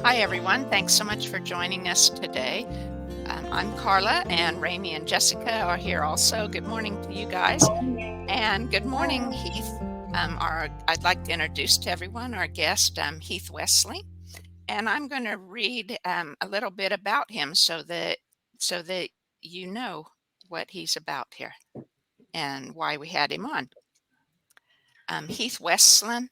Hi, everyone. Thanks so much for joining us today. I'm Carla, and Ramie and Jessica are here also. Good morning to you guys. And good morning, Heath. I'd like to introduce to everyone our guest, Heath Wessling. And I'm going to read a little bit about him so that you know what he's about here and why we had him on. Heath Wessling,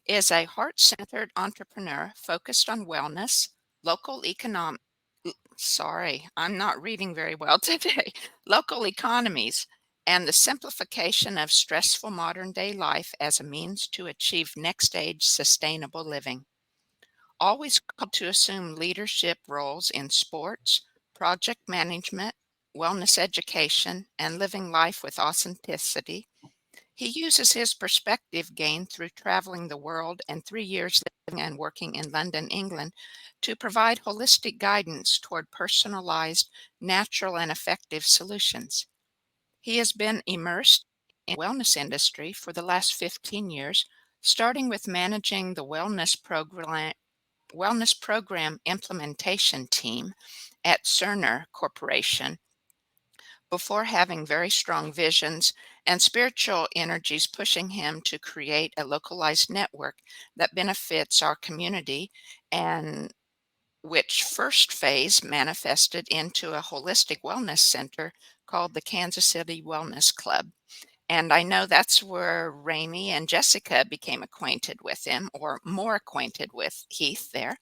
is a heart-centered entrepreneur focused on wellness, local economic. Sorry, I'm not reading very well today. Local economies and the simplification of stressful modern-day life as a means to achieve next-stage sustainable living. Always called to assume leadership roles in sports, project management, wellness education, and living life with authenticity. He uses his perspective gained through traveling the world and 3 years living and working in London, England, to provide holistic guidance toward personalized, natural, and effective solutions. He has been immersed in the wellness industry for the last 15 years, starting with managing the wellness program implementation team at Cerner Corporation before having very strong visions and spiritual energies pushing him to create a localized network that benefits our community, and which first phase manifested into a holistic wellness center called the Kansas City Wellness Club. And I know that's where Ramie and Jessica became acquainted with him, or more acquainted with Heath there.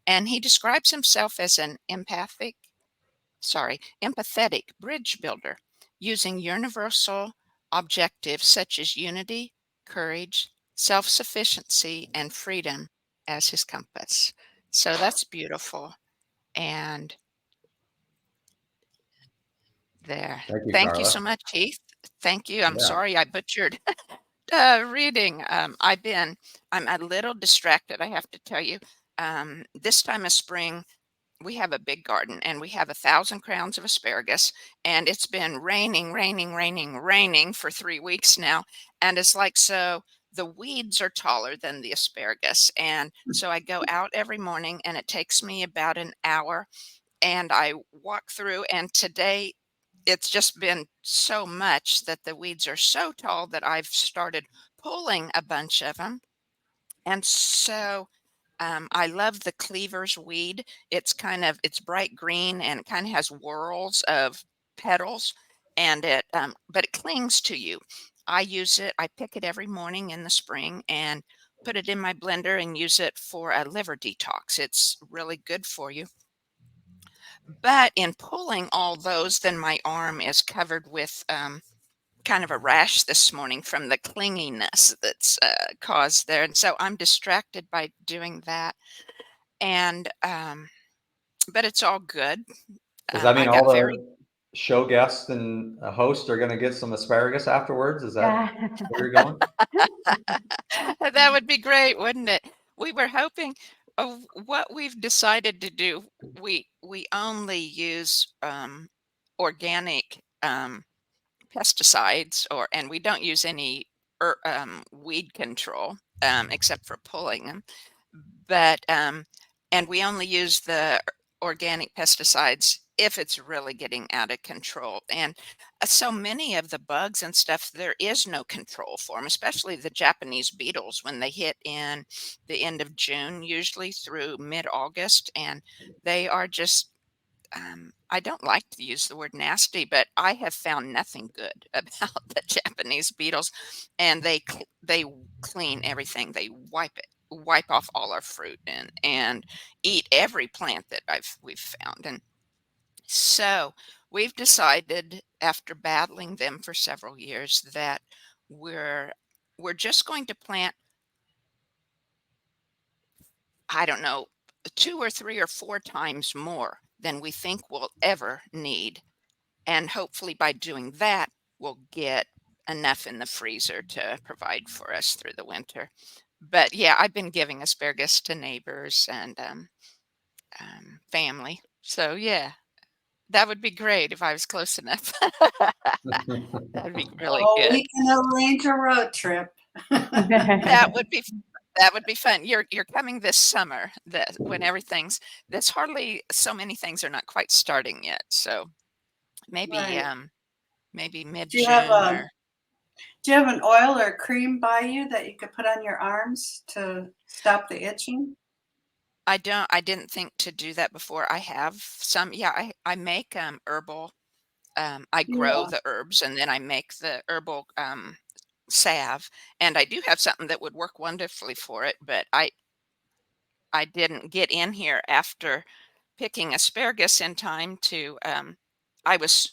And he describes himself as an empathetic bridge builder using universal objectives such as unity, courage, self-sufficiency, and freedom as his compass. So that's beautiful. And there. Thank you, Thank you so Carla. much, Heath. Thank you. I'm Yeah. sorry I butchered reading. I'm a little distracted, I have to tell you. This time of spring, we have a big garden and we have 1,000 crowns of asparagus, and it's been raining for 3 weeks now. And it's like, so the weeds are taller than the asparagus. And so I go out every morning and it takes me about an hour and I walk through, and today it's just been so much that the weeds are so tall that I've started pulling a bunch of them. And so I love the cleaver's weed. It's bright green and it kind of has whorls of petals, and but it clings to you. I use it. I pick it every morning in the spring and put it in my blender and use it for a liver detox. It's really good for you. But in pulling all those, then my arm is covered with kind of a rash this morning from the clinginess that's caused there. And so I'm distracted by doing that. And but it's all good. Does that I mean got all very the show guests and hosts are going to get some asparagus afterwards? Is that Yeah. where you're going? that would be great, wouldn't it? We were hoping of what we've decided to do. We only use organic pesticides, and we don't use any weed control except for pulling them. But and we only use the organic pesticides if it's really getting out of control. And so many of the bugs and stuff, there is no control for them, especially the Japanese beetles when they hit in the end of June, usually through mid-August, and they are just I don't like to use the word nasty, but I have found nothing good about the Japanese beetles, and they clean everything. They wipe off all our fruit and eat every plant that we've found. And so we've decided, after battling them for several years, that we're just going to plant, I don't know, 2 or 3 or 4 times more than we think we'll ever need. And hopefully by doing that, we'll get enough in the freezer to provide for us through the winter. But yeah, I've been giving asparagus to neighbors and family. So yeah, that would be great if I was close enough. That'd be really Oh, good. we can arrange a road trip. That would be That would be fun. You're coming this summer, that when there's hardly so many things are not quite starting yet. So maybe Right. maybe Do you have mid-June or do you have an oil or cream by you that you could put on your arms to stop the itching? I didn't think to do that before. I have some, yeah, I make herbal, I grow Yeah. the herbs and then I make the herbal salve, and I do have something that would work wonderfully for it, but I didn't get in here after picking asparagus in time to I was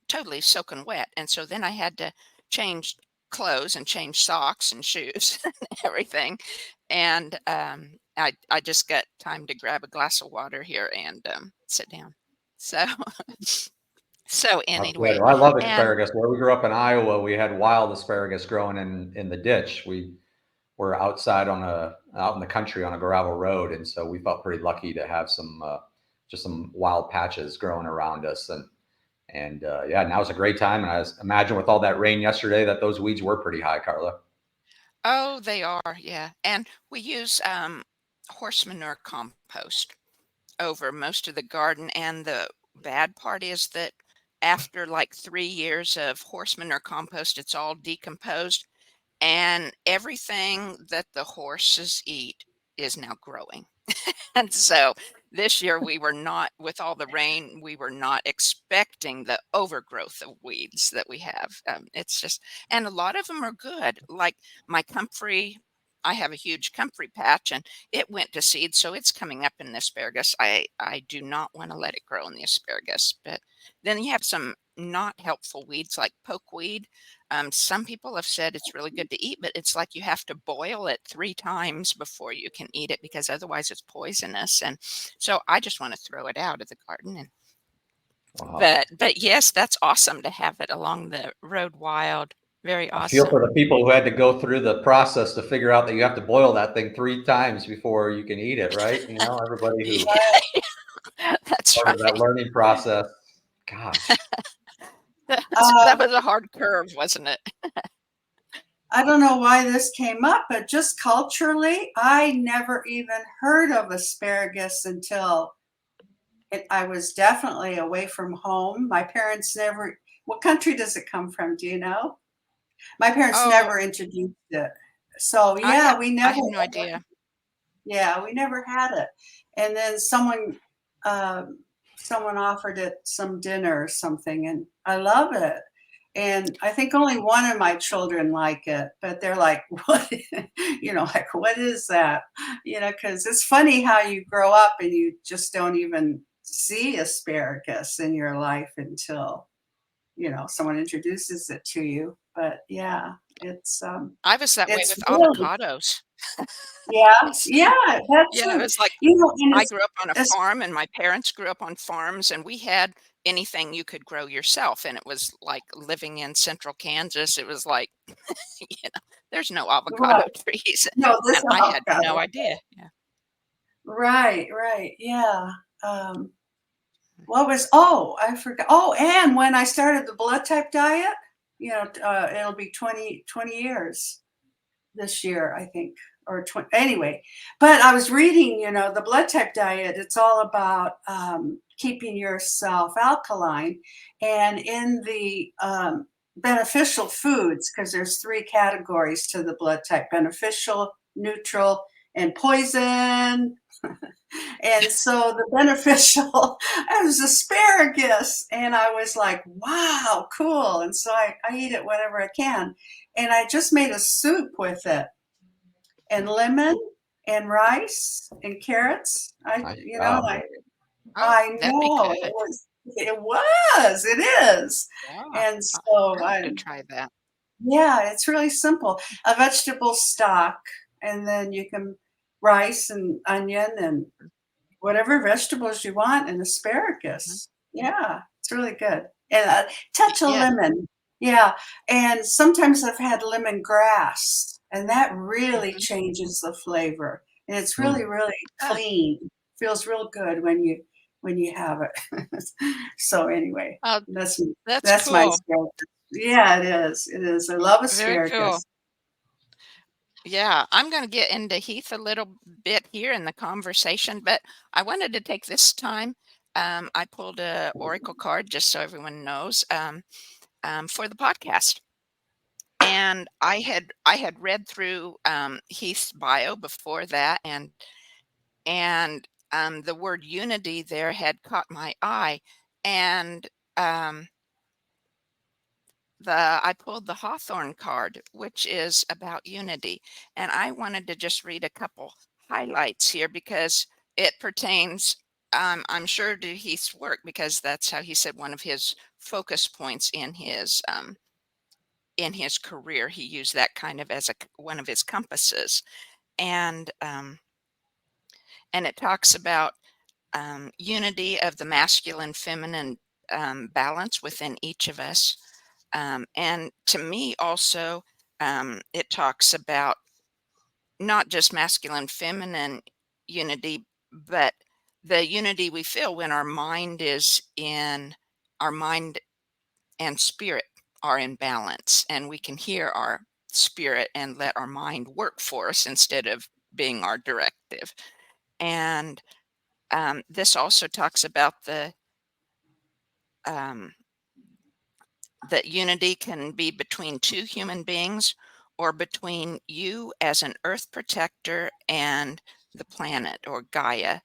totally soaking wet, and so then I had to change clothes and change socks and shoes and everything, and I just got time to grab a glass of water here and sit down. So so That's good. anyway, Well, I love and asparagus. Where we grew up in Iowa, we had wild asparagus growing in the ditch. We were outside out in the country on a gravel road, and so we felt pretty lucky to have some just some wild patches growing around us. And yeah, now's a great time. And imagine with all that rain yesterday that those weeds were pretty high, Carla. oh, they are, yeah, and we use horse manure compost over most of the garden, and the bad part is that after like 3 years of horse manure compost, it's all decomposed, and everything that the horses eat is now growing. And so this year we were not, with all the rain, we were not expecting the overgrowth of weeds that we have. It's just, and a lot of them are good. Like my comfrey, I have a huge comfrey patch and it went to seed, so it's coming up in the asparagus. I do not want to let it grow in the asparagus, but then you have some not helpful weeds like pokeweed. Some people have said it's really good to eat, but it's like you have to boil it 3 times before you can eat it because otherwise it's poisonous. And so I just want to throw it out of the garden. And Wow. but yes, that's awesome to have it along the road wild. Very I feel for awesome. the people who had to go through the process to figure out that you have to boil that thing 3 times before you can eat it, right? You know, everybody who Right. That's part of that right. learning process. Gosh. That Um, was a hard curve, wasn't it? I don't know why this came up, but just culturally, I never even heard of asparagus until I was definitely away from home. My parents never, what country does it come from? Do you know? My parents Oh, never introduced it. So I yeah, have we I never, have no idea. yeah, we never had it. And then um, someone offered it some dinner or something, and I love it. And I think only one of my children like it, but they're like, what, like, what is that? Because it's funny how you grow up and you just don't even see asparagus in your life until, someone introduces it to you. But yeah, I was that way it's with really, avocados. yeah, It's yeah, that's yeah, it true. was like And I grew up on a it's farm and my parents grew up on farms and we had anything you could grow yourself, and it was like living in central Kansas. It was like, there's no right. avocado trees, No, this and I had no avocado. idea. Yeah. Right, right, yeah. Um, I forgot. Oh, and when I started the blood type diet, it'll be 20 years this year, I think, or 20, anyway. But I was reading, the blood type diet, it's all about keeping yourself alkaline. And in the beneficial foods, because there's 3 categories to the blood type: beneficial, neutral, and poison. And so the beneficial was asparagus. And I was like, wow, cool. And so I eat it whenever I can. And I just made a soup with it, and lemon and rice and carrots. I, My you know, God. I, Oh, I that'd be know good. it is. Yeah, And I so have to try that. yeah, it's really simple. A vegetable stock, and then you can rice and onion and whatever vegetables you want, and Mhm. asparagus. Yeah, it's really good. And a touch of Yeah. lemon. Yeah, and sometimes I've had lemongrass, and that really Mhm. changes the flavor. And it's really, Mm. really Ah, clean. Feels real good when you have it. So anyway, oh, that's that's that's my cool. asparagus. Yeah, it is. It is. I love Very cool. asparagus. Yeah, I'm going to get into Heath a little bit here in the conversation, but I wanted to take this time. I pulled a oracle card just so everyone knows for the podcast, and I had read through Heath's bio before that, and the word unity there had caught my eye, and um, I pulled the Hawthorne card, which is about unity. And I wanted to just read a couple highlights here because it pertains, I'm sure, to Heath's work, because that's how he said one of his focus points in his career. He used that kind of as one of his compasses. And it talks about unity of the masculine feminine balance within each of us. And to me, also, it talks about not just masculine, feminine unity, but the unity we feel when our mind and spirit are in balance, and we can hear our spirit and let our mind work for us instead of being our directive. And this also talks about um, that unity can be between two human beings or between you as an earth protector and the planet or Gaia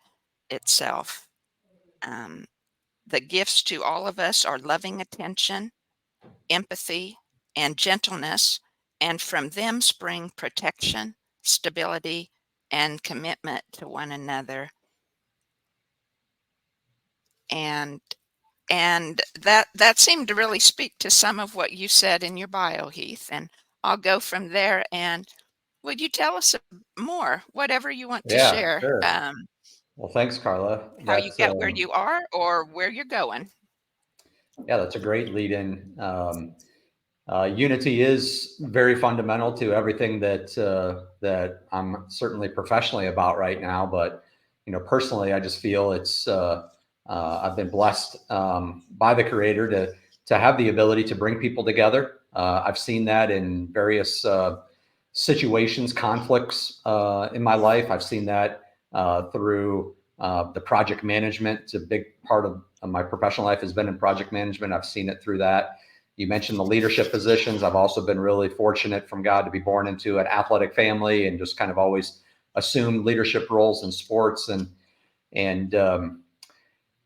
itself. The gifts to all of us are loving attention, empathy, and gentleness, and from them spring protection, stability, and commitment to one another. And that seemed to really speak to some of what you said in your bio, Heath. And I'll go from there. And would you tell us more, whatever you want to Yeah, share, sure. Well, thanks, Carla. how you That's get where you are or where you're going? yeah, that's a great lead in. Unity is very fundamental to everything that I'm certainly professionally about right now. But personally, I just feel I've been blessed by the Creator to have the ability to bring people together. I've seen that in various situations, conflicts in my life. I've seen that through the project management. It's a big part of my professional life has been in project management. I've seen it through that. You mentioned the leadership positions. I've also been really fortunate from God to be born into an athletic family and just kind of always assumed leadership roles in sports. And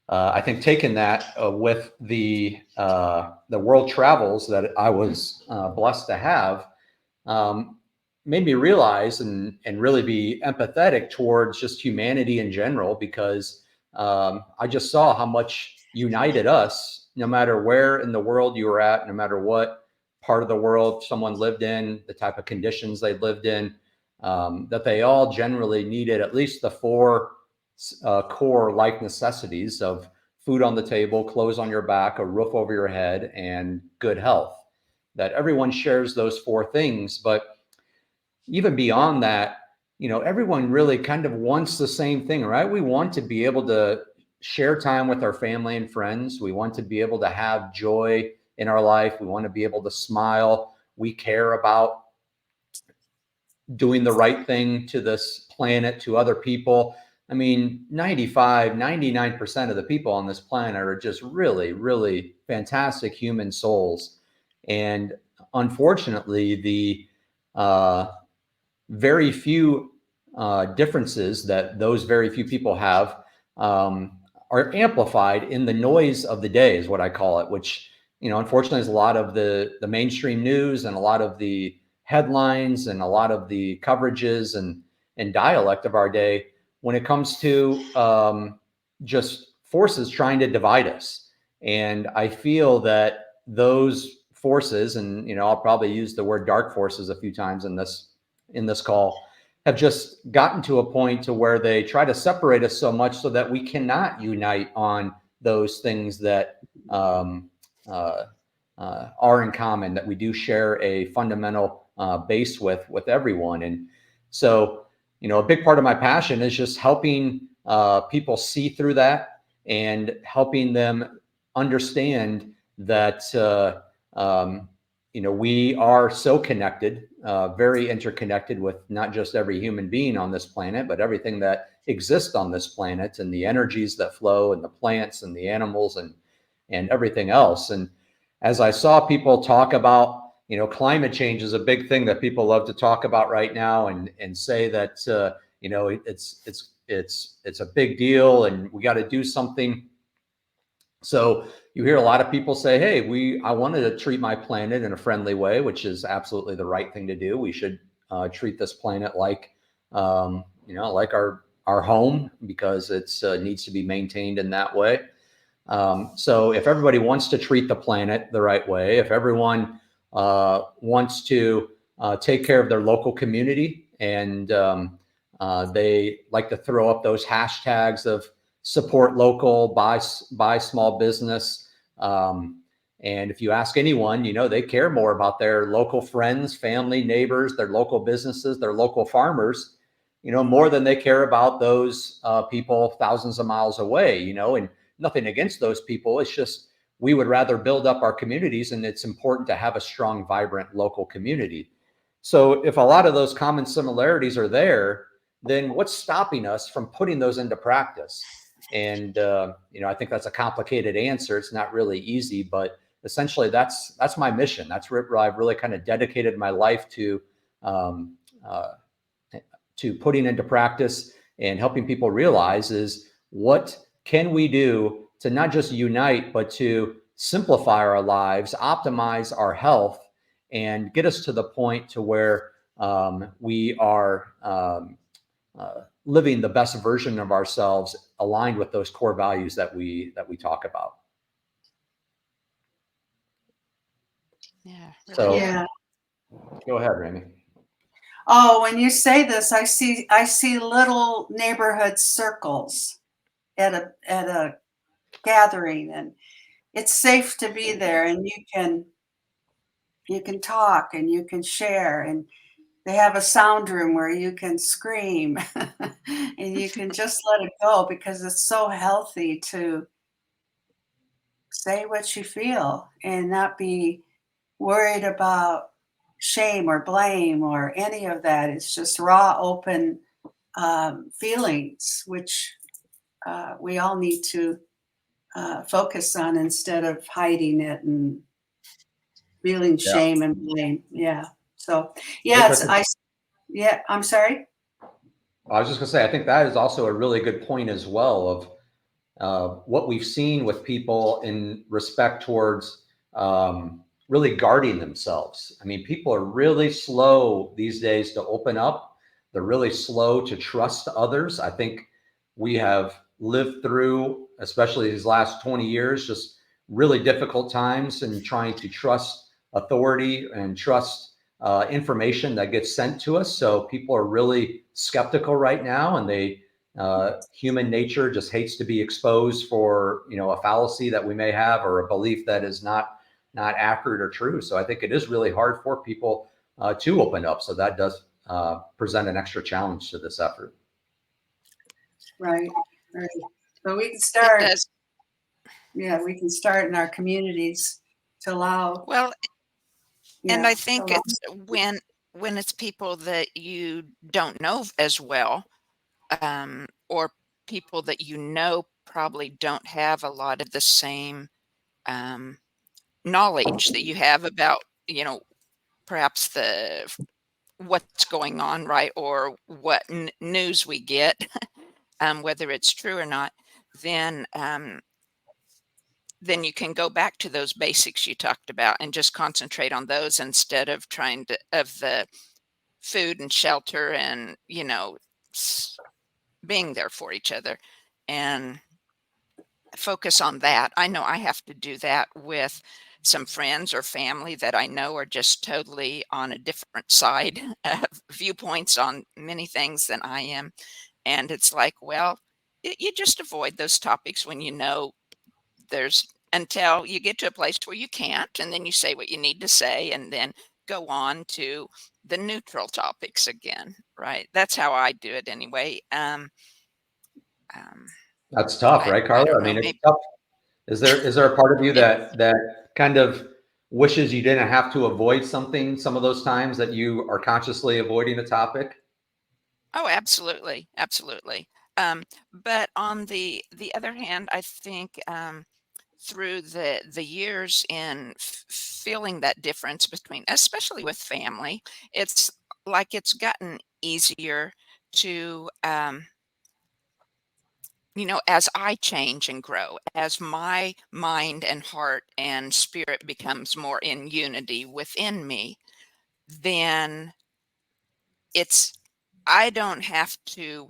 I think taking that with the world travels that I was blessed to have made me realize and really be empathetic towards just humanity in general, because I just saw how much united us, no matter where in the world you were at, no matter what part of the world someone lived in, the type of conditions they lived in, that they all generally needed at least the four core life necessities of food on the table, clothes on your back, a roof over your head, and good health. That everyone shares those four things, but even beyond that, everyone really kind of wants the same thing, right? We want to be able to share time with our family and friends. We want to be able to have joy in our life. We want to be able to smile. We care about doing the right thing to this planet, to other people. I mean, 99% of the people on this planet are just really, really fantastic human souls. And unfortunately, the very few differences that those very few people have are amplified in the noise of the day, is what I call it, which, unfortunately is a lot of the mainstream news and a lot of the headlines and a lot of the coverages and dialect of our day when it comes to just forces trying to divide us. And I feel that those forces, and I'll probably use the word dark forces a few times in this call, have just gotten to a point to where they try to separate us so much so that we cannot unite on those things that are in common, that we do share a fundamental base with everyone. And so, a big part of my passion is just helping people see through that and helping them understand that we are so connected, very interconnected with not just every human being on this planet, but everything that exists on this planet, and the energies that flow, and the plants and the animals and everything else. And as I saw people talk about, climate change is a big thing that people love to talk about right now, and say that it's a big deal and we got to do something. So you hear a lot of people say, hey, I wanted to treat my planet in a friendly way, which is absolutely the right thing to do. We should treat this planet like like our home, because it's needs to be maintained in that way. So if everybody wants to treat the planet the right way, if everyone wants to take care of their local community, and they like to throw up those hashtags of support local, buy small business. And if you ask anyone, they care more about their local friends, family, neighbors, their local businesses, their local farmers, more than they care about those people thousands of miles away, and nothing against those people. It's just, we would rather build up our communities, and it's important to have a strong, vibrant local community. So if a lot of those common similarities are there, then what's stopping us from putting those into practice? And, I think that's a complicated answer. It's not really easy, but essentially that's my mission. That's where I've really kind of dedicated my life to putting into practice and helping people realize is, what can we do to not just unite, but to simplify our lives, optimize our health, and get us to the point to where we are living the best version of ourselves, aligned with those core values that we talk about. Yeah. Really. So Yeah. Go ahead, Ramie. Oh, when you say this, I see little neighborhood circles at a gathering, and it's safe to be there, and you can talk and you can share, and they have a sound room where you can scream and you can just let it go, because it's so healthy to say what you feel and not be worried about shame or blame or any of that. It's just raw, open feelings, which we all need to focus on, instead of hiding it and feeling shame and blame. Yeah. So, yes, I'm sorry. I was just gonna say, I think that is also a really good point as well, of what we've seen with people in respect towards really guarding themselves. I mean, people are really slow these days to open up. They're really slow to trust others. I think we have lived through, especially these last 20 years, just really difficult times in trying to trust authority and trust information that gets sent to us. So people are really skeptical right now, and human nature just hates to be exposed for, a fallacy that we may have, or a belief that is not accurate or true. So I think it is really hard for people to open up. So that does present an extra challenge to this effort. Right. So we can start. Yeah, we can start in our communities to allow. Well, and I think it's when it's people that you don't know as well, or people that probably don't have a lot of the same knowledge that you have about, perhaps what's going on, right? Or what news we get, whether it's true or not, then you can go back to those basics you talked about and just concentrate on those, instead of of the food and shelter and, being there for each other, and focus on that. I know I have to do that with some friends or family that I know are just totally on a different side of viewpoints on many things than I am. And it's like, well, you just avoid those topics when until you get to a place where you can't, and then you say what you need to say, and then go on to the neutral topics again, right? That's how I do it anyway. That's tough, right, Carla? I mean, it's tough. Is there a part of you that kind of wishes you didn't have to avoid something some of those times that you are consciously avoiding a topic? Oh, absolutely, absolutely. But on the other hand, I think through the years in feeling that difference between, especially with family, it's like it's gotten easier to as I change and grow, as my mind and heart and spirit becomes more in unity within me, then it's I don't have to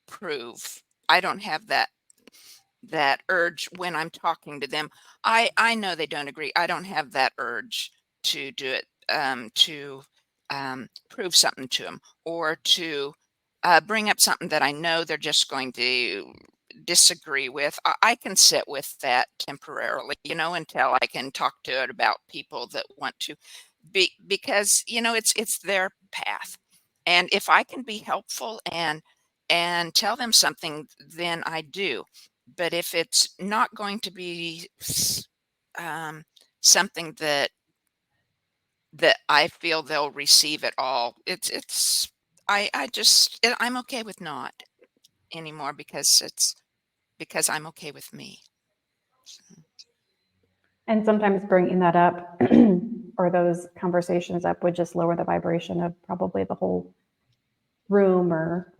prove. I don't have that urge when I'm talking to them. I know they don't agree. I don't have that urge to do it, to prove something to them, or to bring up something that I know they're just going to disagree with. I can sit with that temporarily, until I can talk to it about people that want to because it's their path, and if I can be helpful and tell them something, then I do. But if it's not going to be something that I feel they'll receive at all, I'm okay with not anymore, because I'm okay with me. And sometimes bringing that up or those conversations up would just lower the vibration of probably the whole room or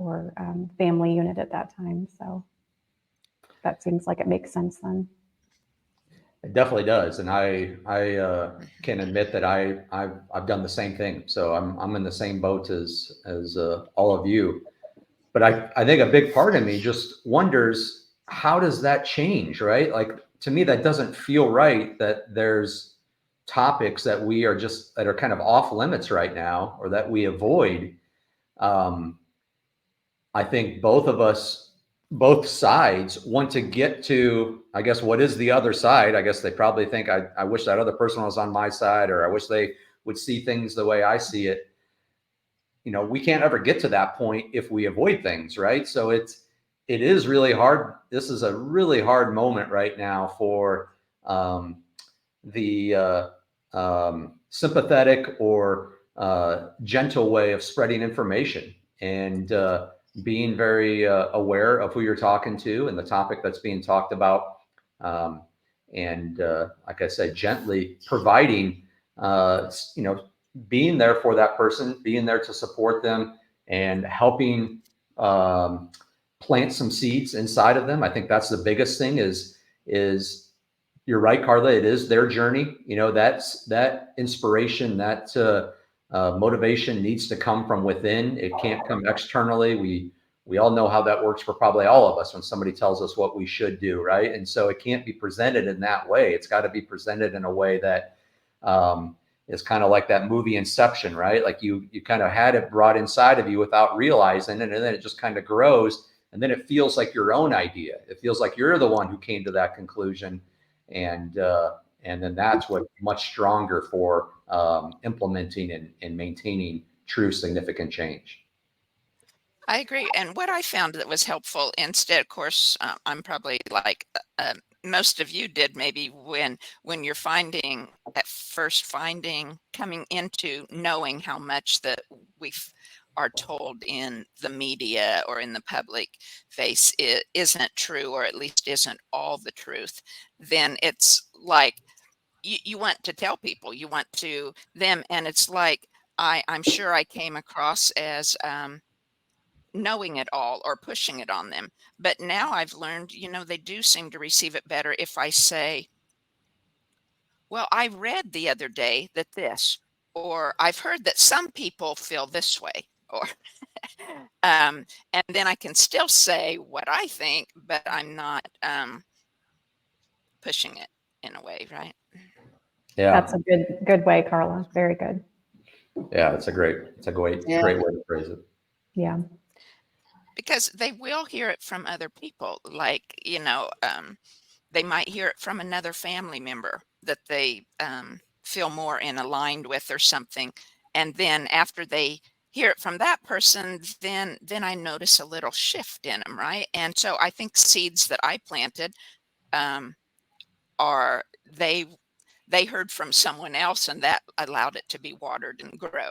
family unit at that time. So that seems like it makes sense then. It definitely does, and I can admit that I've done the same thing. So I'm in the same boat as all of you. But I think a big part of me just wonders, how does that change, right? Like, to me, that doesn't feel right, that there's topics that are kind of off limits right now, or that we avoid. Um, I think both sides want to get to, I guess, what is the other side? I guess they probably think, I wish that other person was on my side, or I wish they would see things the way I see it. We can't ever get to that point if we avoid things, right? So it is really hard. This is a really hard moment right now for the sympathetic or gentle way of spreading information, and being very aware of who you're talking to and the topic that's being talked about. And like I said, gently providing, being there for that person, being there to support them, and helping plant some seeds inside of them. I think that's the biggest thing. Is You're right, Carla. It is their journey. That inspiration, that motivation needs to come from within. It can't come externally. We all know how that works for probably all of us when somebody tells us what we should do, right? And so it can't be presented in that way. It's got to be presented in a way that is kind of like that movie Inception, right? Like you kind of had it brought inside of you without realizing it, and then it just kind of grows, and then it feels like your own idea. It feels like you're the one who came to that conclusion, and then that's what much stronger for implementing and maintaining true significant change. I agree. And what I found that was helpful instead, of course, I'm probably like most of you did, maybe when you're coming into knowing how much that we are told in the media or in the public face isn't true, or at least isn't all the truth. Then it's like you want to tell people, you want to them, and it's like I'm sure I came across as knowing it all or pushing it on them. But now I've learned, they do seem to receive it better if I say, well, I read the other day that this, or I've heard that some people feel this way, or, and then I can still say what I think, but I'm not pushing it in a way, right? Yeah. That's a good way, Carla. Very good. Yeah. It's a great way to phrase it. Yeah. Because they will hear it from other people, like, they might hear it from another family member that they feel more in aligned with or something. And then after they hear it from that person, then I notice a little shift in them, right? And so I think seeds that I planted are they heard from someone else, and that allowed it to be watered and grow,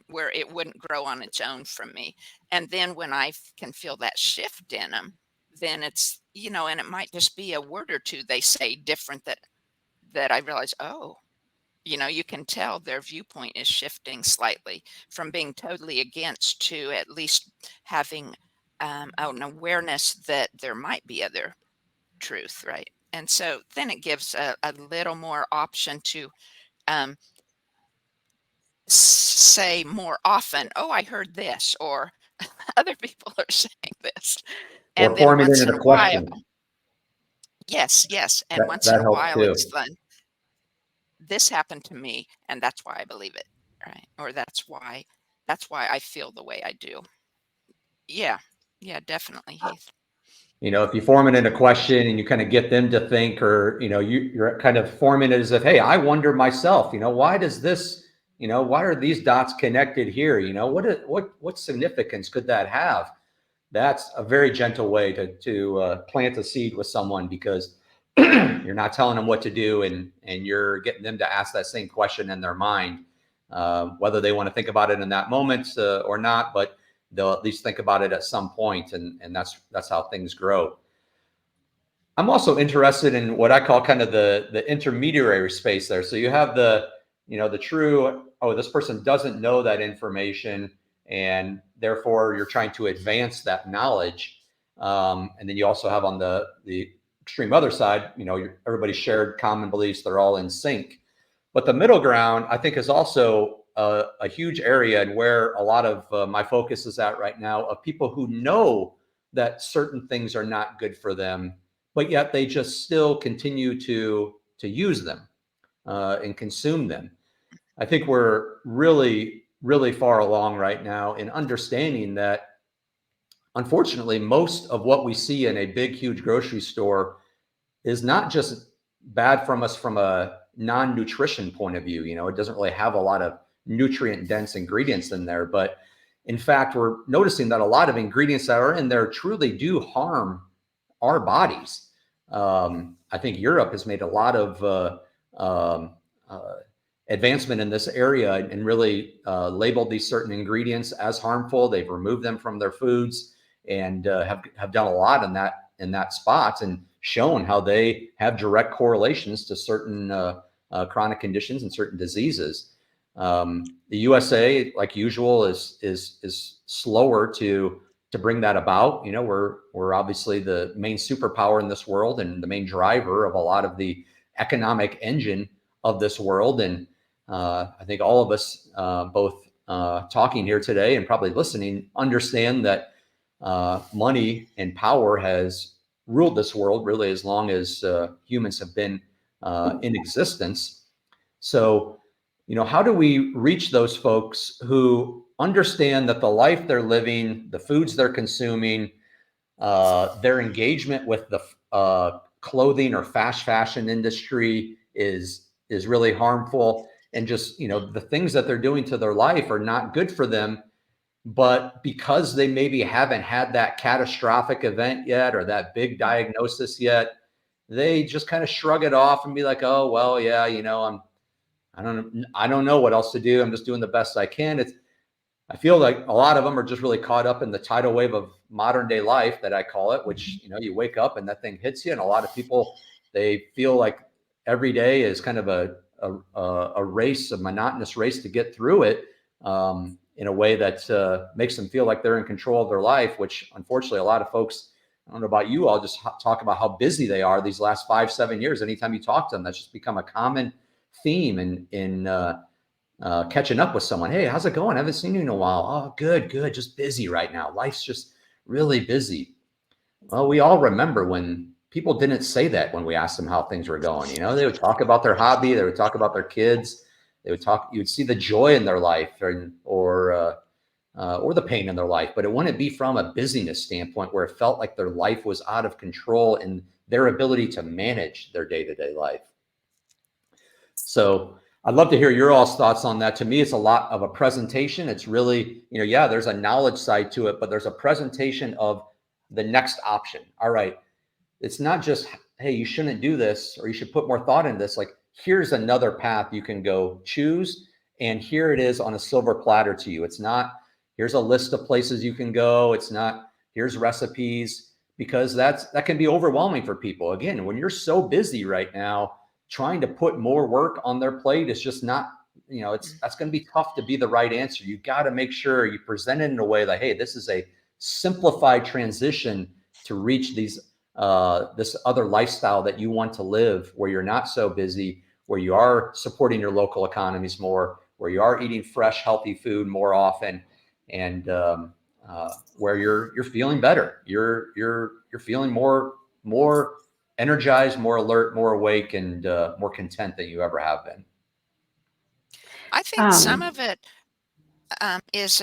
where it wouldn't grow on its own from me. And then when I can feel that shift in them, then it's, and it might just be a word or two they say different that I realize, oh, you can tell their viewpoint is shifting slightly from being totally against to at least having an awareness that there might be other truth, right? And so then it gives a little more option to say more often, oh, I heard this, or other people are saying this. And Or then forming it once in in a a while, question. yes, and once in That a helps while, too. it's fun. This happened to me, and that's why I believe it, right? Or that's why I feel the way I do. Yeah, definitely, Heath. If you form it in a question and you kind of get them to think, or, you're kind of forming it as if, hey, I wonder myself, why does this, why are these dots connected here? What significance could that have? That's a very gentle way to plant a seed with someone, because you're not telling them what to do, and you're getting them to ask that same question in their mind, whether they want to think about it in that moment or not, but they'll at least think about it at some point, and that's how things grow. I'm also interested in what I call kind of the intermediary space there. So you have the true, oh, this person doesn't know that information, and therefore you're trying to advance that knowledge. And then you also have on the extreme other side, everybody's shared common beliefs, they're all in sync. But the middle ground, I think, is also a huge area, and where a lot of my focus is at right now, of people who know that certain things are not good for them, but yet they just still continue to use them and consume them. I think we're really, really far along right now in understanding that, unfortunately, most of what we see in a big, huge grocery store is not just bad from us from a non-nutrition point of view. It doesn't really have a lot of nutrient dense ingredients in there, but in fact, we're noticing that a lot of ingredients that are in there truly do harm our bodies. I think Europe has made a lot of advancement in this area, and really labeled these certain ingredients as harmful. They've removed them from their foods, and have done a lot in that spot, and shown how they have direct correlations to certain chronic conditions and certain diseases. The USA, like usual, is slower to bring that about. We're obviously the main superpower in this world, and the main driver of a lot of the economic engine of this world. And I think all of us, both talking here today and probably listening, understand that money and power has ruled this world really as long as humans have been in existence. So, how do we reach those folks who understand that the life they're living, the foods they're consuming, their engagement with the clothing or fast fashion industry is really harmful, and just the things that they're doing to their life are not good for them, but because they maybe haven't had that catastrophic event yet, or that big diagnosis yet, they just kind of shrug it off and be like, oh, well, yeah, I don't know what else to do. I'm just doing the best I can. I feel like a lot of them are just really caught up in the tidal wave of modern day life, that I call it, which, you wake up and that thing hits you. And a lot of people, they feel like every day is kind of a race, a monotonous race to get through it, in a way that makes them feel like they're in control of their life, which unfortunately a lot of folks, I don't know about you, I'll just talk about how busy they are these last 5-7 years. Anytime you talk to them, that's just become a common theme in catching up with someone. Hey, how's it going? I haven't seen you in a while. Oh, good. Just busy right now. Life's just really busy. Well, we all remember when people didn't say that when we asked them how things were going. They would talk about their hobby. They would talk about their kids. You would see the joy in their life, or the pain in their life, but it wouldn't be from a busyness standpoint where it felt like their life was out of control in their ability to manage their day-to-day life. So I'd love to hear your all's thoughts on that. To me, it's a lot of a presentation. It's really, there's a knowledge side to it, but there's a presentation of the next option. All right. It's not just, hey, you shouldn't do this, or you should put more thought into this. Like, here's another path you can go choose. And here it is on a silver platter to you. It's not, here's a list of places you can go. It's not, here's recipes, because that can be overwhelming for people. Again, when you're so busy right now, trying to put more work on their plate is just not, that's going to be tough to be the right answer. You got to make sure you present it in a way that, hey, this is a simplified transition to reach these this other lifestyle that you want to live, where you're not so busy, where you are supporting your local economies more, where you are eating fresh, healthy food more often, and where you're feeling better. You're feeling more energized, more alert, more awake, and more content than you ever have been. I think some of it is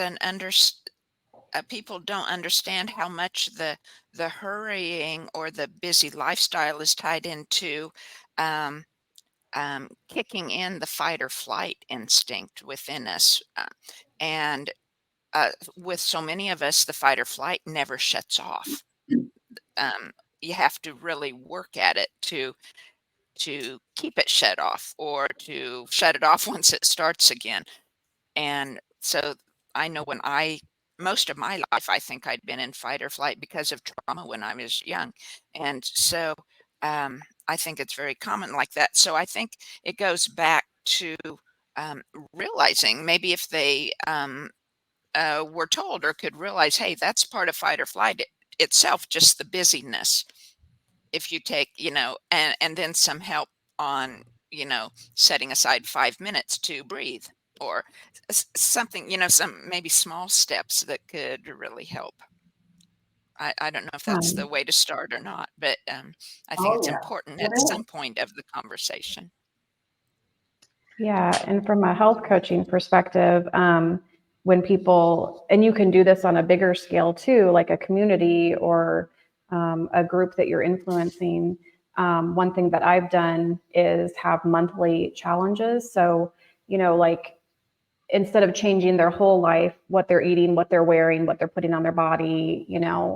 people don't understand how much the hurrying or the busy lifestyle is tied into kicking in the fight or flight instinct within us. And with so many of us, the fight or flight never shuts off. You have to really work at it to keep it shut off, or to shut it off once it starts again. And so I know most of my life, I think I'd been in fight or flight because of trauma when I was young. And so I think it's very common like that. So I think it goes back to realizing, maybe if they were told or could realize, hey, that's part of fight or flight itself, just the busyness. If you take, and then some help on, setting aside 5 minutes to breathe, or something, some maybe small steps that could really help. I don't know if that's the way to start or not, but I think it's important at some point of the conversation. Yeah, and from a health coaching perspective, when people, and you can do this on a bigger scale too, like a community or a group that you're influencing. One thing that I've done is have monthly challenges. So, like, instead of changing their whole life, what they're eating, what they're wearing, what they're putting on their body,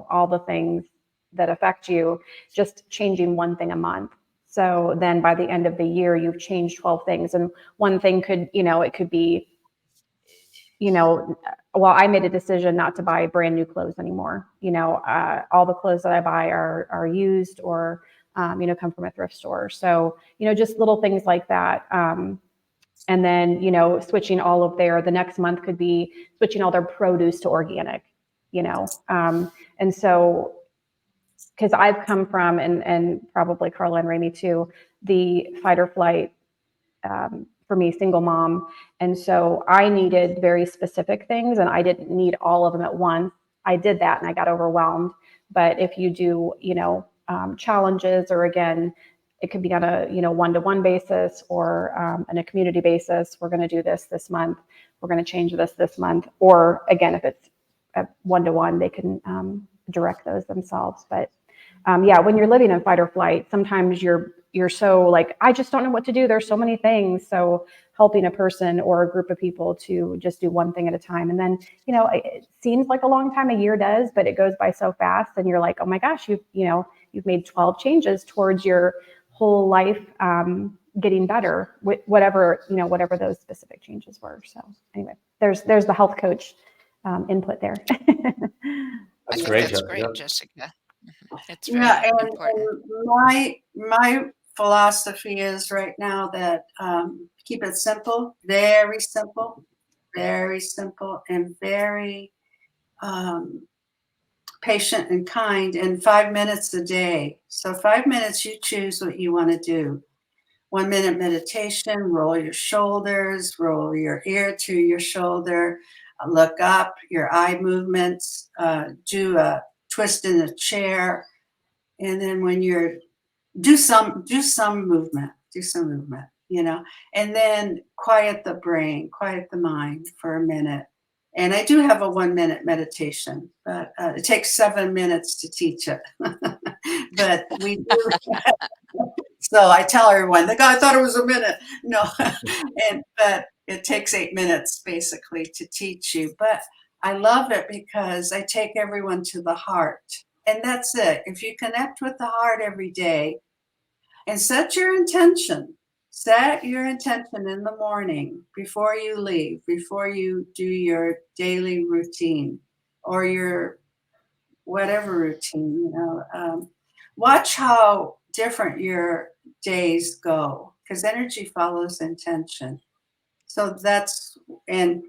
all the things that affect you, just changing one thing a month. So then by the end of the year, you've changed 12 things. And one thing could, it could be, well, I made a decision not to buy brand new clothes anymore. All the clothes that I buy are used or, come from a thrift store. So, just little things like that. And then, switching all of the next month could be switching all their produce to organic, and so, because I've come from, and probably Carla and Ramie too, the fight or flight, for me, single mom. And so I needed very specific things, and I didn't need all of them at once. I did that and I got overwhelmed. But if you do, challenges, or again, it could be on a, one-to-one basis, or on a community basis. We're going to do this month. We're going to change this month. Or again, if it's a one-to-one, they can direct those themselves. But when you're living in fight or flight, sometimes you're so like, I just don't know what to do. There's so many things. So helping a person or a group of people to just do one thing at a time. And then, it seems like a long time, a year does, but it goes by so fast. And you're like, oh my gosh, you've made 12 changes towards your whole life getting better, whatever those specific changes were. So anyway, there's the health coach input there. That's great, Jessica. It's very important. And my philosophy is right now that keep it simple, very simple, and very patient and kind, and 5 minutes a day. So 5 minutes, you choose what you want to do. 1 minute meditation, roll your shoulders, roll your ear to your shoulder, look up, your eye movements, do a twist in a chair. And then when you're, do some movement, and then quiet the brain, quiet the mind for a minute. And I do have a 1 minute meditation, but it takes 7 minutes to teach it. But we do. So I tell everyone, the guy thought it was a minute. No, but it takes 8 minutes basically to teach you. But I love it because I take everyone to the heart. And that's it. If you connect with the heart every day and set your intention, Set your intention in the morning before you leave, before you do your daily routine or your whatever routine, watch how different your days go because energy follows intention. So and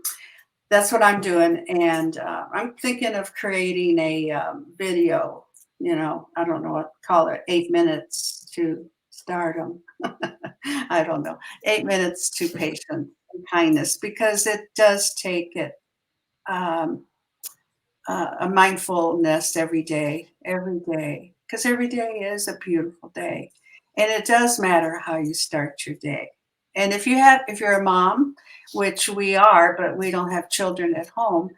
that's what I'm doing. And I'm thinking of creating a video, I don't know what call it, 8 minutes to stardom. I don't know, 8 minutes to patience and kindness, because it does take it um, a mindfulness every day, because every day is a beautiful day. And it does matter how you start your day. And if you're a mom, which we are, but we don't have children at home,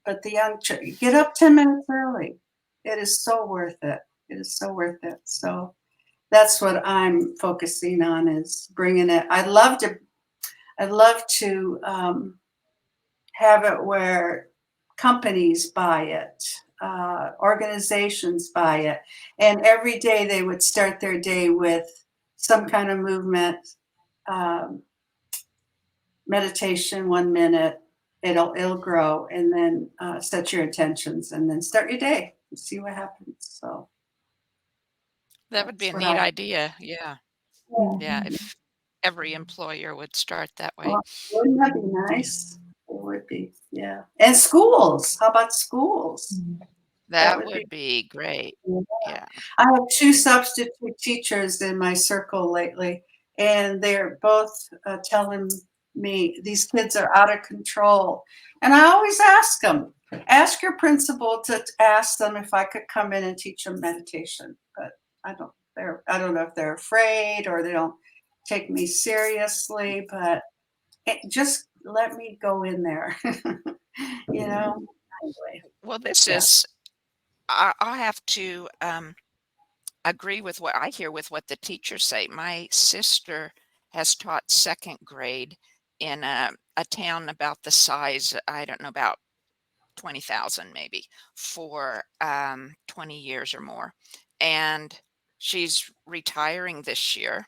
but get up 10 minutes early. It is so worth it. It is so worth it. So that's what I'm focusing on, is bringing it. I'd love to have it where companies buy it, organizations buy it, and every day they would start their day with some kind of movement, um, meditation, 1 minute. It'll grow, and then set your intentions, and then start your day and see what happens. So That would be that's a what neat I. idea. Yeah. Yeah. Mhm. If every employer would start that way. Well, wouldn't that be Yeah. nice? It would be, yeah. And schools. How about schools? That That would be. would be great. Yeah. Yeah. I have two substitute teachers in my circle lately, and they're both telling me these kids are out of control. And I always ask your principal to ask them if I could come in and teach them meditation. But I don't know if they're afraid or they don't take me seriously, but just let me go in there, you know? Anyway, Well, this yeah. is, I have to agree with what I hear with what the teachers say. My sister has taught second grade in a town about the size, I don't know, about 20,000 maybe, for 20 years or more. And she's retiring this year,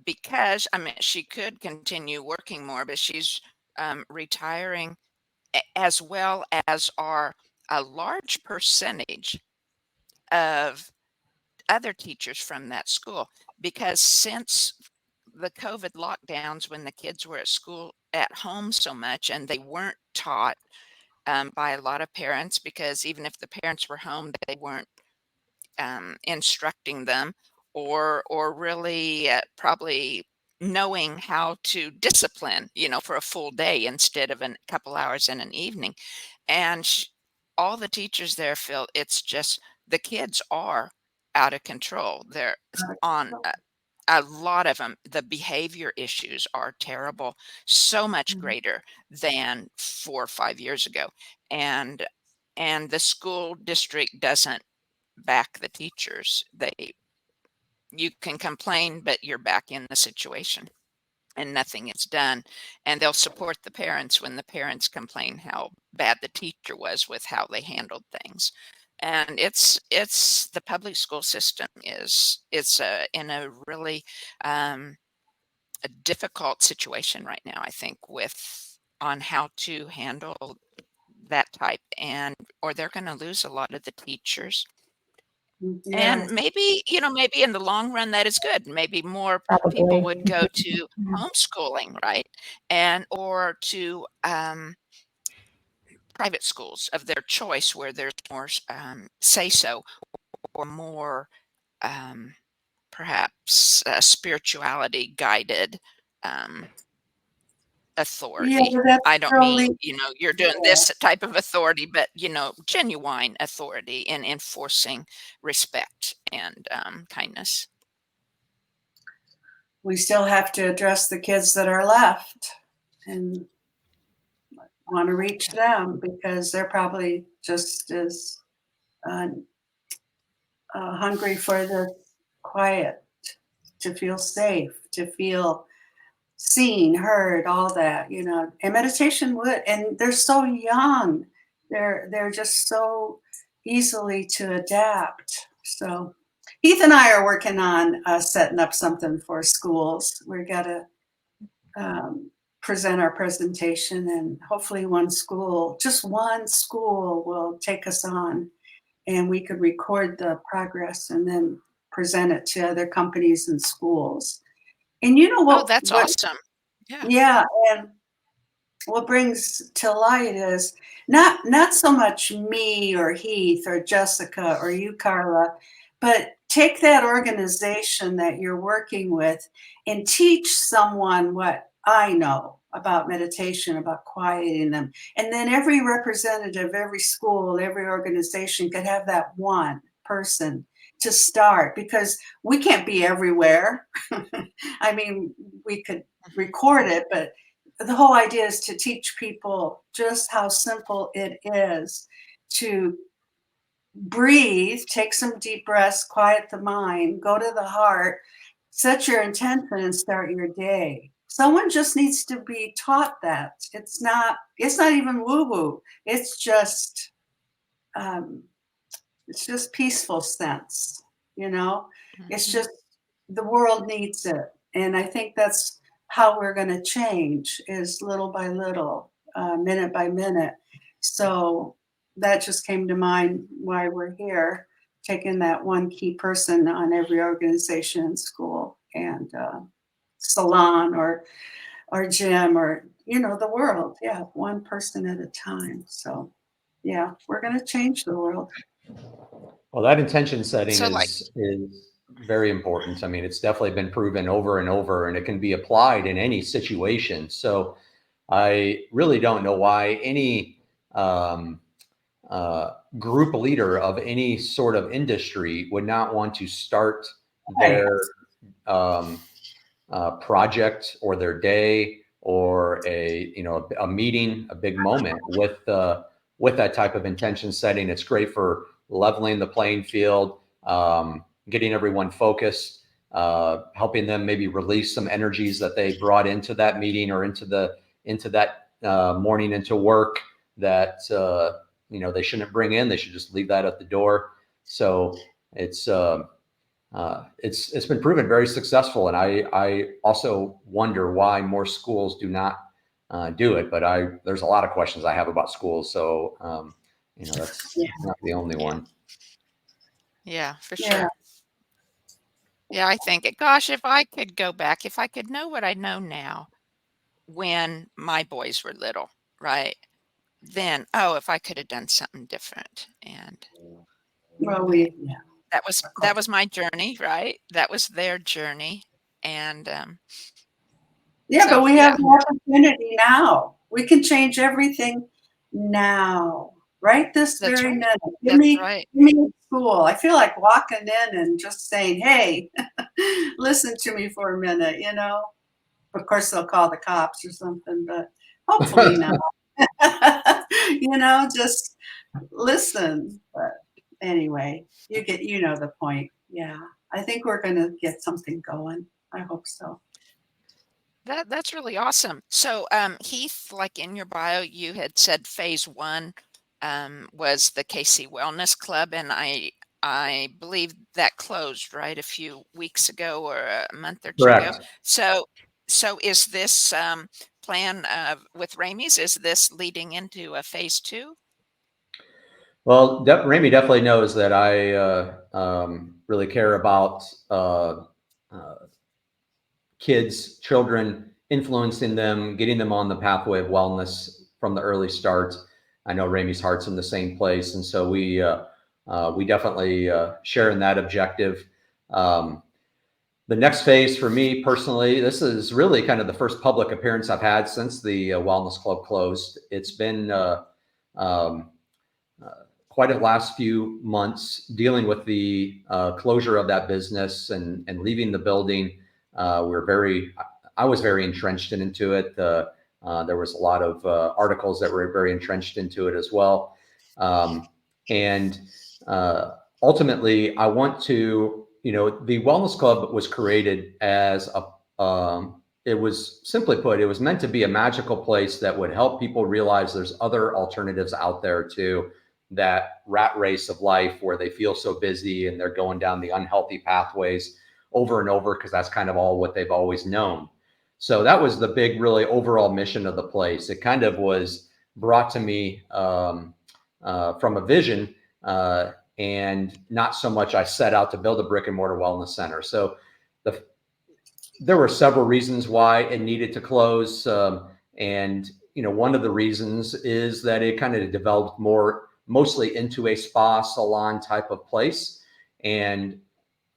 because, I mean, she could continue working more, but she's retiring, as well as are a large percentage of other teachers from that school, because since the COVID lockdowns, when the kids were at school at home so much and they weren't taught by a lot of parents, because even if the parents were home, they weren't instructing them, or really probably knowing how to discipline, for a full day instead of a couple hours in an evening. And all the teachers there feel it's just the kids are out of control. They're on a lot of them. The behavior issues are terrible, so much Mhm. greater than 4 or 5 years ago. And the school district doesn't back the teachers. You can complain, but you're back in the situation and nothing is done. And they'll support the parents when the parents complain how bad the teacher was with how they handled things. And it's the public school system is in a really a difficult situation right now, I think, with on how to handle that type, and or they're going to lose a lot of the teachers. And Yes. maybe in the long run, that is good. Maybe more people Probably. would go to Mhm. homeschooling, right? And or to, private schools of their choice where there's more say so, or more, um, perhaps, spirituality guided, um, Yeah, authority. that's I don't mean, totally. you're doing Yeah. this type of authority, but, genuine authority in enforcing respect and, kindness. We still have to address the kids that are left and want to reach Yeah. them because they're probably just as uh, hungry for the quiet, to feel safe, to feel seen, heard, all that, And meditation would, and they're so young. They're just so easily to adapt. So, Heath and I are working on setting up something for schools. We've got to present our presentation, and hopefully just one school will take us on, and we could record the progress and then present it to other companies and schools. And you know Oh, what? that's awesome. Yeah. Yeah, and what brings to light is not so much me or Heath or Jessica or you, Carla, but take that organization that you're working with and teach someone what I know about meditation, about quieting them. And then every representative, every school, every organization could have that one person to start, because we can't be everywhere. I mean, we could record it, but the whole idea is to teach people just how simple it is to breathe, take some deep breaths, quiet the mind, go to the heart, set your intention, and start your day. Someone just needs to be taught that. It's not even woo-woo. It's just peaceful sense, you know? It's just, the world needs it. And I think that's how we're going to change, is little by little, minute by minute. So that just came to mind why we're here, taking that one key person on every organization and school and salon or gym or, the world. Yeah, one person at a time. So yeah, we're going to change the world. Well, that intention setting So is very important. I mean, it's definitely been proven over and over, and it can be applied in any situation. So I really don't know why any group leader of any sort of industry would not want to start their project or their day or a meeting, a big moment with that type of intention setting. It's great for leveling the playing field, getting everyone focused, helping them maybe release some energies that they brought into that meeting or into that morning into work that they shouldn't bring in. They should just leave that at the door. So it's been proven very successful, and I also wonder why more schools do not do it. But there's a lot of questions I have about schools, so that's not the only one. yeah, for sure. Yeah, I think, gosh, if I could go back, if I could know what I know now when my boys were little, right? Then, if I could have done something different. And Well, that was my journey, right? That was their journey. And but we have the opportunity now. We can change everything now, right this That's very right. minute. That's right. Give me a school. I feel like walking in and just saying, "Hey, listen to me for a minute." Of course, they'll call the cops or something, but hopefully not. Just listen. But anyway, you the point. Yeah, I think we're going to get something going. I hope so. That's really awesome. So, Heath, like in your bio, you had said phase 1 was the KC Wellness Club, and I believe that closed right a few weeks ago or a month or two ago. Correct. So is this plan with Ramie's? Is this leading into a phase 2? Well, Ramie definitely knows that I really care about kids, children, influencing them, getting them on the pathway of wellness from the early start. I know Ramie's heart's in the same place, and so we definitely share in that objective. The next phase for me personally, this is really kind of the first public appearance I've had since the Wellness Club closed. It's been quite a last few months dealing with the closure of that business and leaving the building. I was very entrenched into it. There was a lot of articles that were very entrenched into it as well. And ultimately, I want to, the Wellness Club was created as it was, simply put, it was meant to be a magical place that would help people realize there's other alternatives out there to that rat race of life where they feel so busy and they're going down the unhealthy pathways over and over because that's kind of all what they've always known. So that was the big, really overall mission of the place. It kind of was brought to me from a vision, and not so much I set out to build a brick and mortar wellness center. So there were several reasons why it needed to close. And, one of the reasons is that it kind of developed mostly into a spa salon type of place, and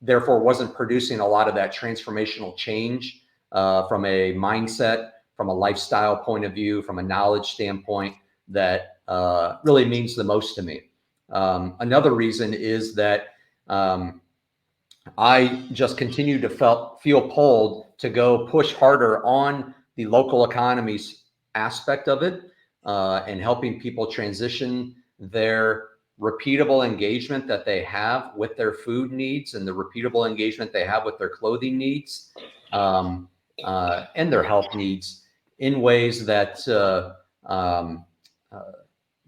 therefore wasn't producing a lot of that transformational change from a mindset, from a lifestyle point of view, from a knowledge standpoint that really means the most to me. Another reason is that I just continue to feel pulled to go push harder on the local economies aspect of it, and helping people transition their repeatable engagement that they have with their food needs and the repeatable engagement they have with their clothing needs, and their health needs in ways that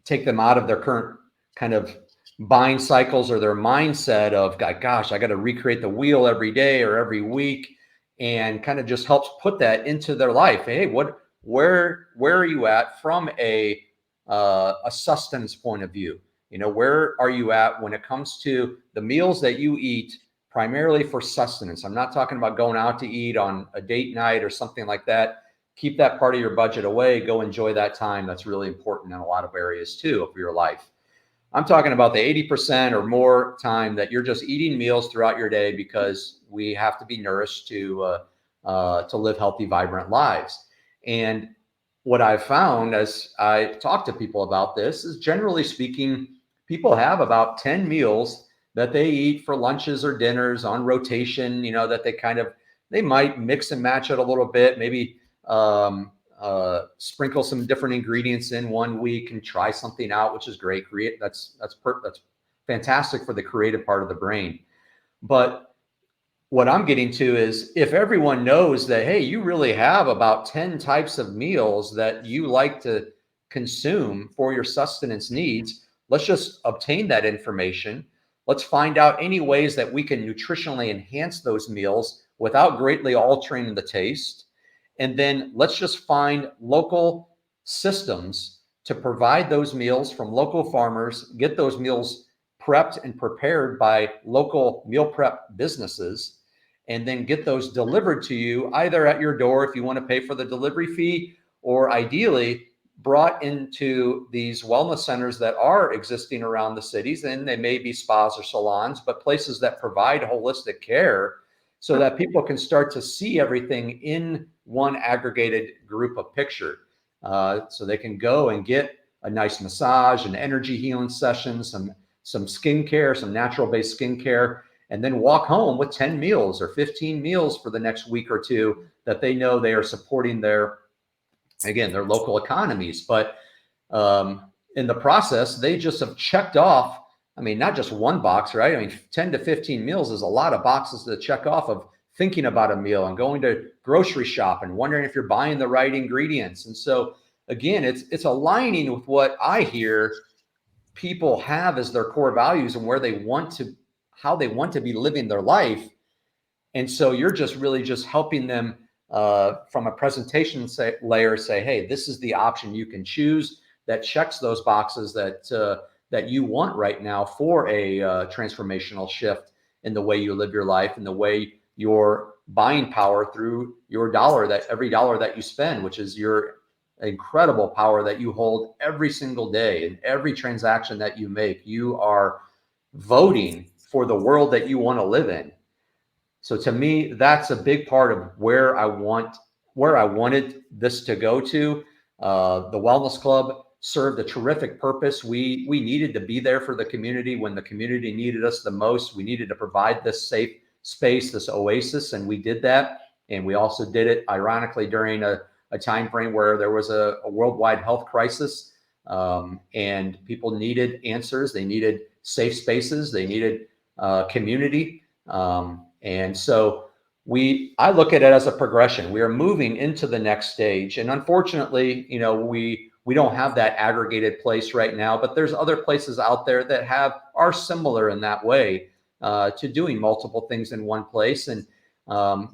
take them out of their current kind of buying cycles or their mindset of, gosh, I got to recreate the wheel every day or every week, and kind of just helps put that into their life. Hey, where are you at from a sustenance point of view? Where are you at when it comes to the meals that you eat primarily for sustenance? I'm not talking about going out to eat on a date night or something like that. Keep that part of your budget away. Go enjoy that time. That's really important in a lot of areas too of your life. I'm talking about the 80% or more time that you're just eating meals throughout your day because we have to be nourished to live healthy, vibrant lives. And what I've found as I talk to people about this is, generally speaking, people have about 10 meals that they eat for lunches or dinners on rotation, that they might mix and match it a little bit, maybe sprinkle some different ingredients in one week and try something out, which is great. That's fantastic for the creative part of the brain. But what I'm getting to is, if everyone knows that, hey, you really have about 10 types of meals that you like to consume for your sustenance needs, let's just obtain that information. Let's find out any ways that we can nutritionally enhance those meals without greatly altering the taste. And then let's just find local systems to provide those meals from local farmers, get those meals prepped and prepared by local meal prep businesses, and then get those delivered to you either at your door if you want to pay for the delivery fee, or ideally brought into these wellness centers that are existing around the cities. And they may be spas or salons, but places that provide holistic care so that people can start to see everything in one aggregated group of picture. So they can go and get a nice massage, an energy healing session, some skincare, some natural-based skincare, and then walk home with 10 meals or 15 meals for the next week or two that they know they are supporting their local economies. But in the process, they just have checked off, not just one box, right? 10 to 15 meals is a lot of boxes to check off of thinking about a meal and going to grocery shop and wondering if you're buying the right ingredients. And so again, it's aligning with what I hear people have as their core values and how they want to be living their life. And so you're just really just helping them from a presentation layer say, hey, this is the option you can choose that checks those boxes that you want right now for a transformational shift in the way you live your life and the way your buying power through your every dollar that you spend, which is your incredible power that you hold every single day. In every transaction that you make, you are voting for the world that you want to live in. So to me, that's a big part of where I wanted this to go to. The Wellness Club served a terrific purpose. We needed to be there for the community when the community needed us the most. We needed to provide this safe space, this oasis, and we did that. And we also did it, ironically, during a time frame where there was a worldwide health crisis, and people needed answers. They needed safe spaces. They needed community. And so I look at it as a progression. We are moving into the next stage. And unfortunately, we we don't have that aggregated place right now, but there's other places out there that are similar in that way to doing multiple things in one place. And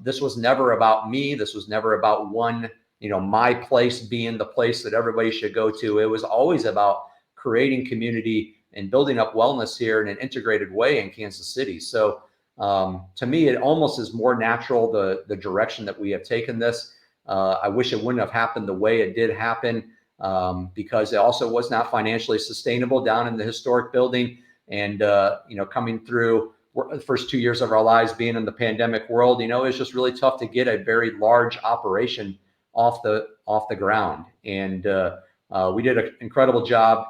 this was never about me. This was never about one, my place being the place that everybody should go to. It was always about creating community and building up wellness here in an integrated way in Kansas City. So to me, it almost is more natural, the direction that we have taken this. I wish it wouldn't have happened the way it did happen, because it also was not financially sustainable down in the historic building. And, coming through the first 2 years of our lives being in the pandemic world, it's just really tough to get a very large operation off the ground. And we did an incredible job.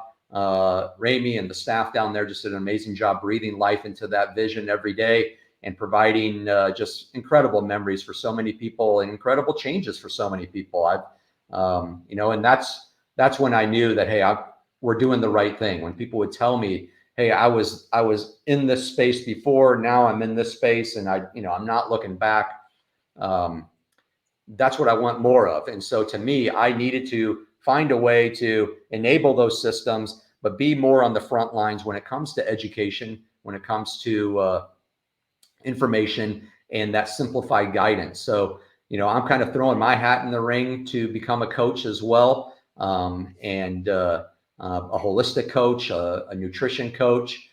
Ramie and the staff down there just did an amazing job breathing life into that vision every day and providing just incredible memories for so many people and incredible changes for so many people. And that's when I knew that, hey, we're doing the right thing. When people would tell me, hey, I was in this space before, now I'm in this space, and I'm not looking back. That's what I want more of. And so to me, I needed to find a way to enable those systems, but be more on the front lines when it comes to education, when it comes to information and that simplified guidance. So, I'm kind of throwing my hat in the ring to become a coach as well, and a holistic coach, a nutrition coach,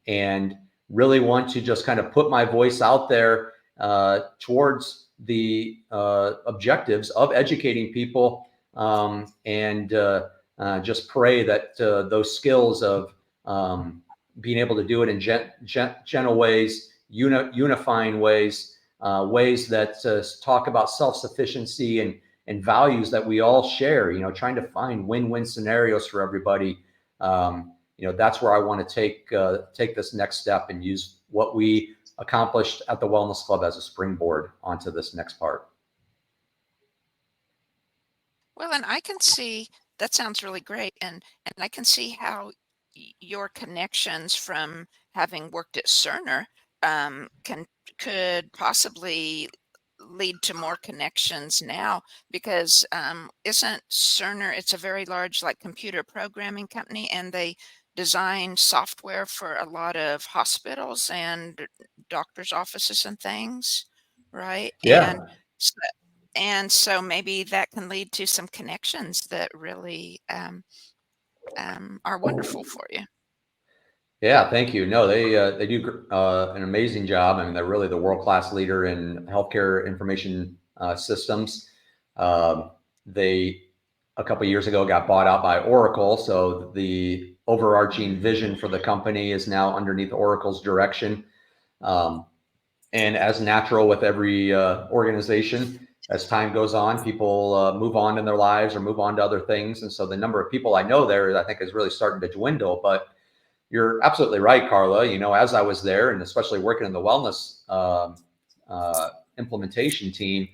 and really want to just kind of put my voice out there towards the objectives of educating people, and just pray that those skills of being able to do it in gentle ways, unifying ways, ways that talk about self-sufficiency and values that we all share, trying to find win-win scenarios for everybody. That's where I want to take this next step and use what we accomplished at the Wellness Club as a springboard onto this next part. Well, and I can see that sounds really great, and I can see how your connections from having worked at Cerner could possibly lead to more connections now, because isn't Cerner, it's a very large like computer programming company, and they design software for a lot of hospitals and doctors' offices and things, right? Yeah. So, and so maybe that can lead to some connections that really are wonderful for you. Yeah, thank you. No, they do an amazing job. I mean, they're really the world-class leader in healthcare information systems. They a couple of years ago got bought out by Oracle, so the overarching vision for the company is now underneath Oracle's direction. And as natural with every organization, as time goes on, people move on in their lives or move on to other things, and so the number of people I know there, I think, is really starting to dwindle. But you're absolutely right, Carla. As I was there, and especially working in the wellness implementation team,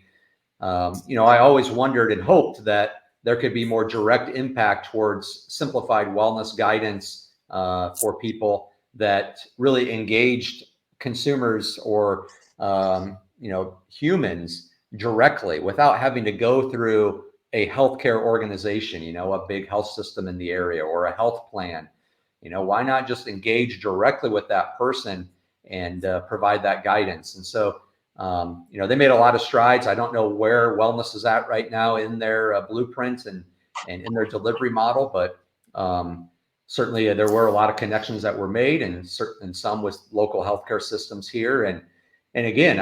I always wondered and hoped that there could be more direct impact towards simplified wellness guidance for people that really engaged consumers or humans directly without having to go through a healthcare organization, a big health system in the area or a health plan. Why not just engage directly with that person and provide that guidance? And so, they made a lot of strides. I don't know where wellness is at right now in their blueprint and in their delivery model, but certainly there were a lot of connections that were made, and some with local healthcare systems here. And again,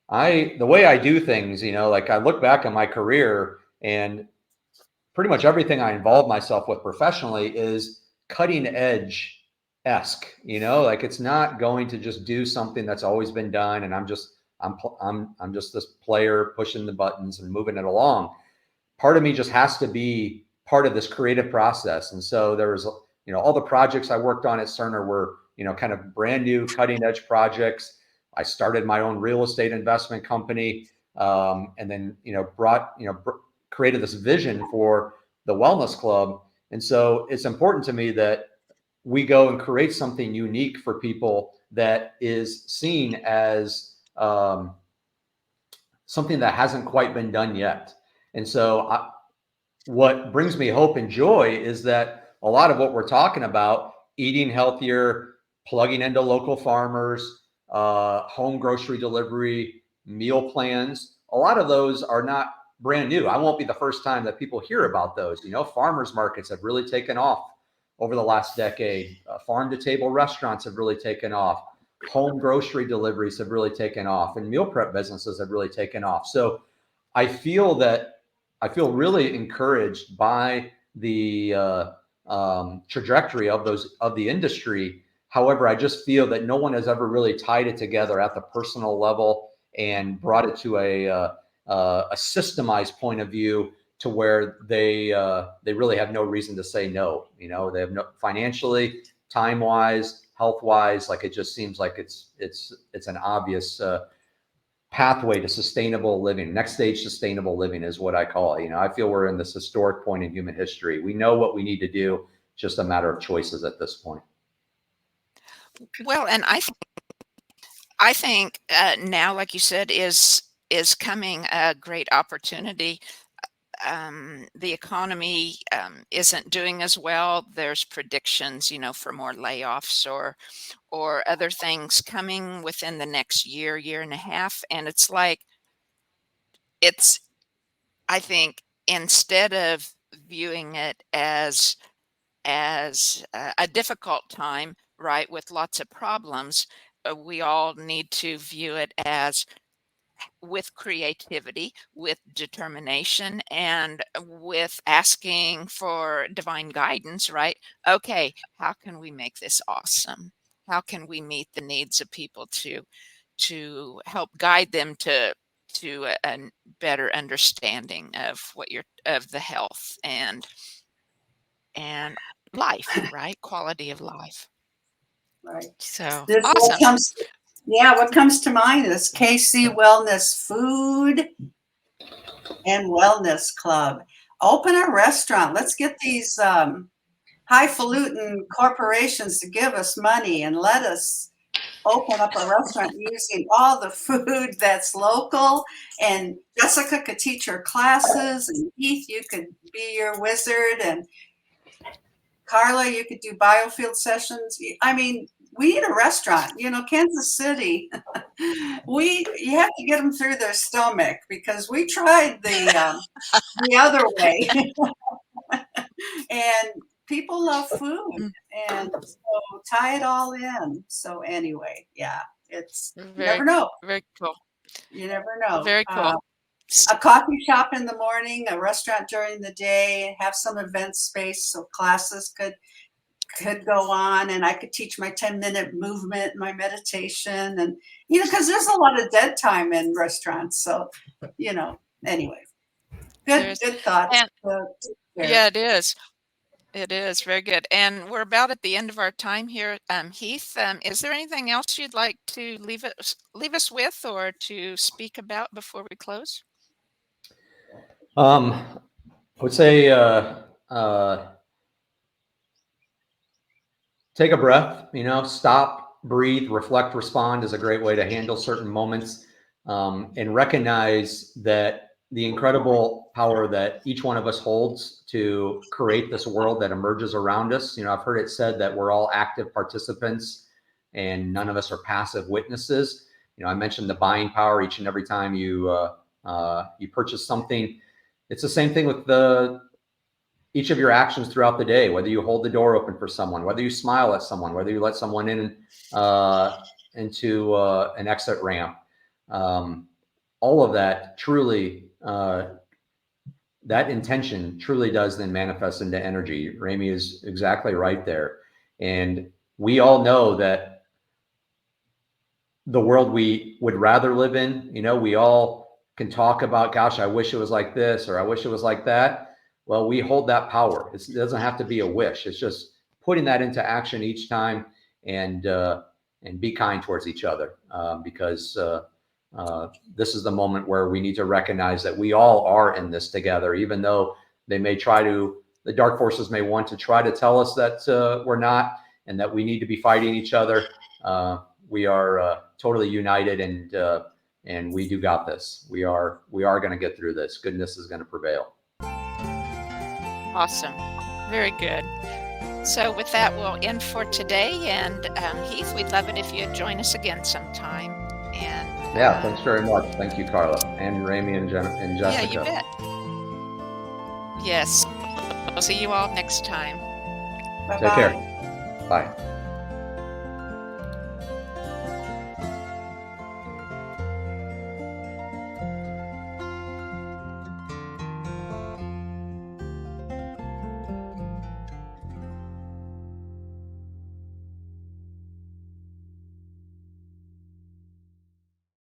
the way I do things, like I look back on my career, and pretty much everything I involve myself with professionally is cutting edge-esque, like it's not going to just do something that's always been done, and I'm just this player pushing the buttons and moving it along. Part of me just has to be part of this creative process. And so there was, all the projects I worked on at Cerner were, kind of brand new cutting edge projects. I started my own real estate investment company, and then, created this vision for the Wellness Club. And so it's important to me that we go and create something unique for people that is seen as something that hasn't quite been done yet. And so what brings me hope and joy is that a lot of what we're talking about, eating healthier, plugging into local farmers, home grocery delivery, meal plans, a lot of those are not brand new. I won't be the first time that people hear about those. You know, farmers markets have really taken off over the last decade. Farm to table restaurants have really taken off. Home grocery deliveries have really taken off, and meal prep businesses have really taken off. So I feel really encouraged by the trajectory of the industry. However, I just feel that no one has ever really tied it together at the personal level and brought it to a systemized point of view to where they really have no reason to say no. You know, they have no financially, time wise, health wise. Like, it just seems like it's an obvious pathway to sustainable living. Next stage sustainable living is what I call it. You know, I feel we're in this historic point in human history. We know what we need to do, just a matter of choices at this point. Well, and I think now, like you said, is coming a great opportunity. The economy isn't doing as well. There's predictions, you know, for more layoffs or other things coming within the next year, year and a half. And it's like, I think, instead of viewing it as a difficult time, right, with lots of problems, we all need to view it as with creativity, with determination, and with asking for divine guidance, right? Okay, how can we make this awesome? How can we meet the needs of people to help guide them to a better understanding of of the health and life, right? Quality of life. Right. So This awesome. what comes to mind is KC Wellness Food and Wellness Club. Open a restaurant. Let's get these highfalutin corporations to give us money and let us open up a restaurant using all the food that's local. And Jessica could teach her classes, and Heath, you could be your wizard, and Carla, you could do biofield sessions. I mean, we need a restaurant. You know, Kansas City, you have to get them through their stomach, because we tried the other way. And people love food, and so tie it all in. So anyway, yeah, you never know. Very cool. You never know. Very cool. A coffee shop in the morning, a restaurant during the day, have some event space so classes could go on, and I could teach my 10-minute movement, my meditation, and, you know, because there's a lot of dead time in restaurants. So, you know, anyway, good thoughts. Yeah, it is. It is very good. And we're about at the end of our time here. Heath, is there anything else you'd like to leave us with or to speak about before we close? I would say take a breath, you know, stop, breathe, reflect, respond is a great way to handle certain moments, and recognize that the incredible power that each one of us holds to create this world that emerges around us. You know, I've heard it said that we're all active participants and none of us are passive witnesses. You know, I mentioned the buying power each and every time you purchase something. It's the same thing with each of your actions throughout the day, whether you hold the door open for someone, whether you smile at someone, whether you let someone in into an exit ramp. All of that truly, that intention truly does then manifest into energy. Ramie is exactly right there. And we all know that the world we would rather live in, you know, we all can talk about, gosh, I wish it was like this, or I wish it was like that. Well, we hold that power. It doesn't have to be a wish. It's just putting that into action each time, and be kind towards each other, because this is the moment where we need to recognize that we all are in this together, even though the dark forces may want to try to tell us that we're not, and that we need to be fighting each other. We are totally united, and we do got this. We are going to get through this. Goodness is going to prevail. Awesome. Very good. So with that, we'll end for today. And Heath, we'd love it if you'd join us again sometime. And Yeah, thanks very much. Thank you, Carla, and Ramie and Jessica. yeah, you bet. Yes. We'll see you all next time. Bye-bye. Take care. Bye.